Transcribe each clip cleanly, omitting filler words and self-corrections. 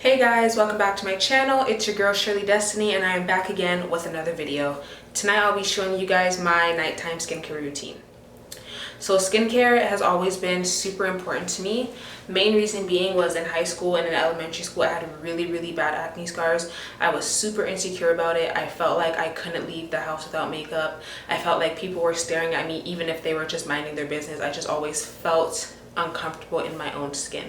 Hey guys, welcome back to my channel. It's your girl SurelyDestiny and I am back again with another video. Tonight I'll be showing you guys my nighttime skincare routine. So skincare has always been super important to me. Main reason being was in high school and in elementary school I had really bad acne scars. I was super insecure about it. I felt like I couldn't leave the house without makeup. I felt like people were staring at me even if they were just minding their business. I just always felt uncomfortable in my own skin.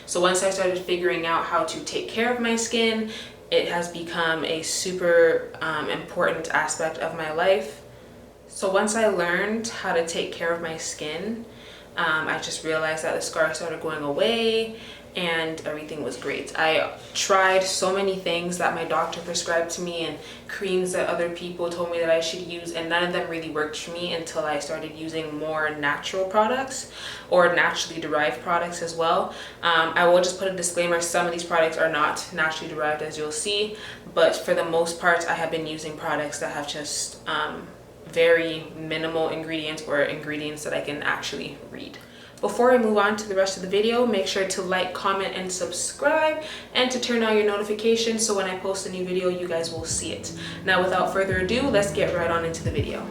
So once I started figuring out how to take care of my skin, it has become a super important aspect of my life. So once I learned how to take care of my skin, I just realized that the scars started going away and everything was great. I tried so many things that my doctor prescribed to me and creams that other people told me that I should use, and none of them really worked for me until I started using more natural products or naturally derived products as well. I will just put a disclaimer, some of these products are not naturally derived, as you'll see, but for the most part I have been using products that have just very minimal ingredients or ingredients that I can actually read. Before I move on to the rest of the video, make sure to like, comment, and subscribe, and to turn on your notifications so when I post a new video, you guys will see it. Now, without further ado, let's get right on into the video.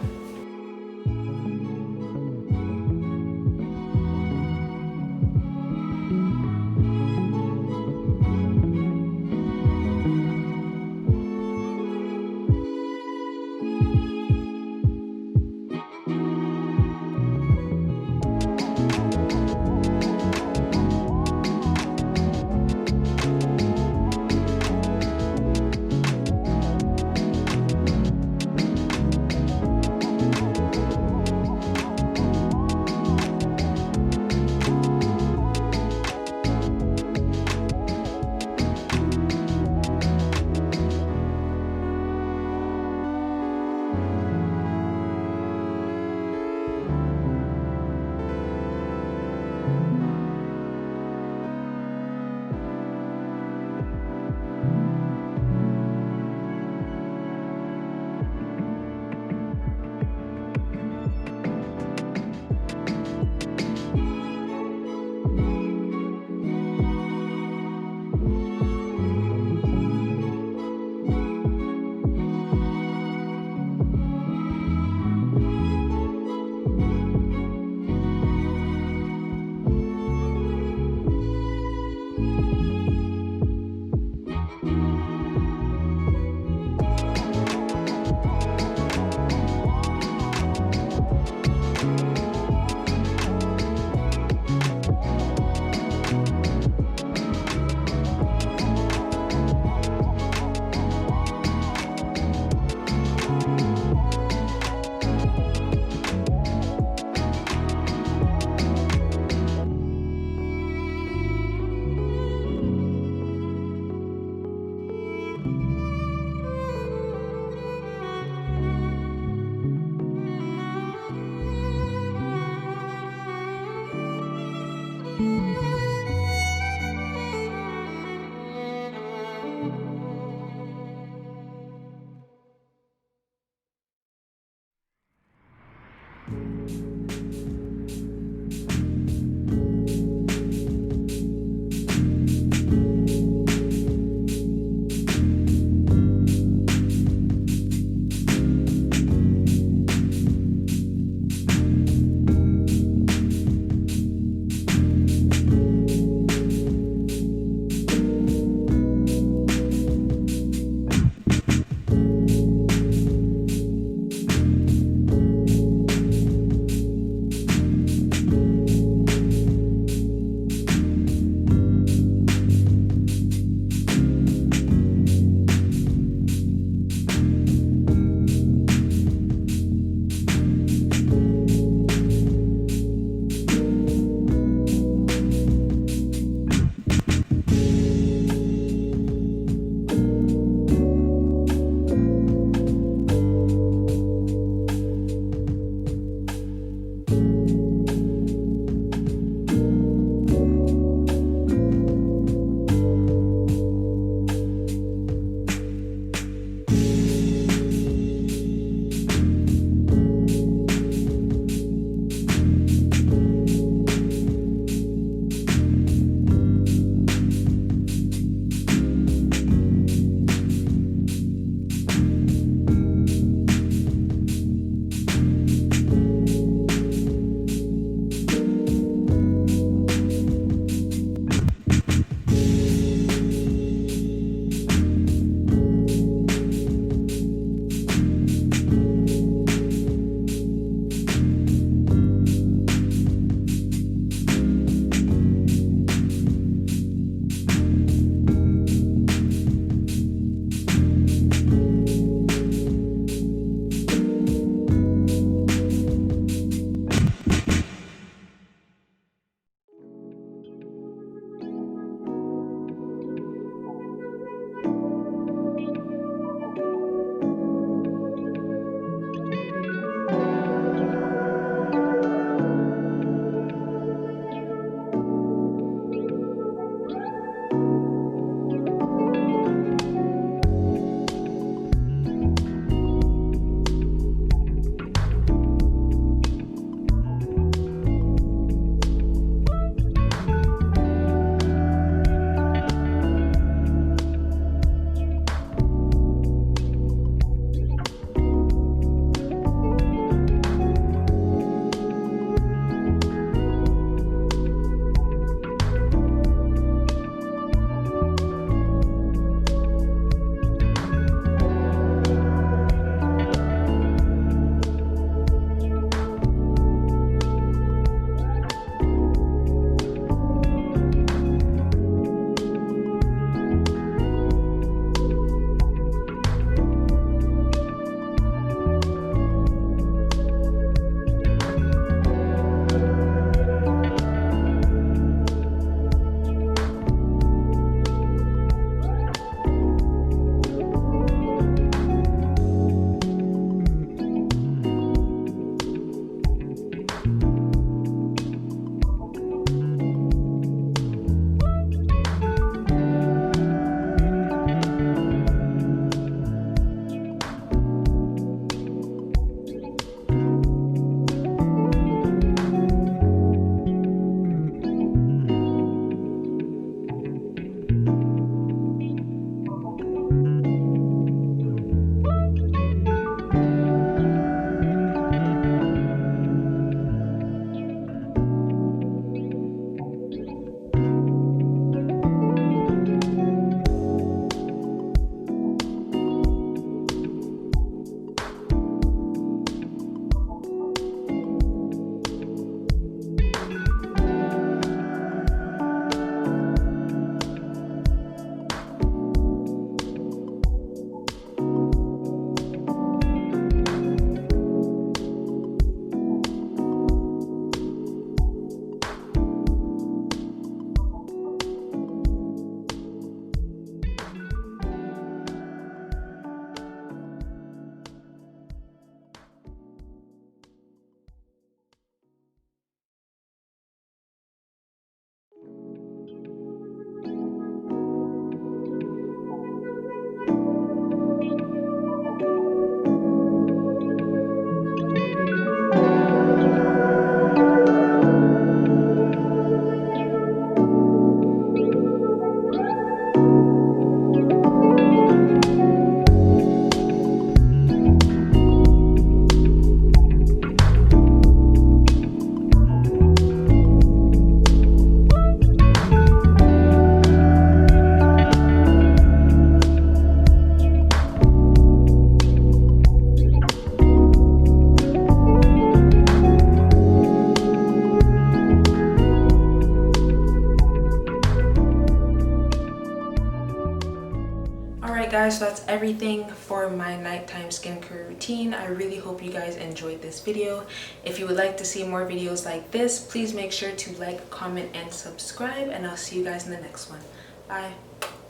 Alright guys, so that's everything for my nighttime skincare routine. I really hope you guys enjoyed this video. If you would like to see more videos like this, please make sure to like, comment, and subscribe, and I'll see you guys in the next one. Bye.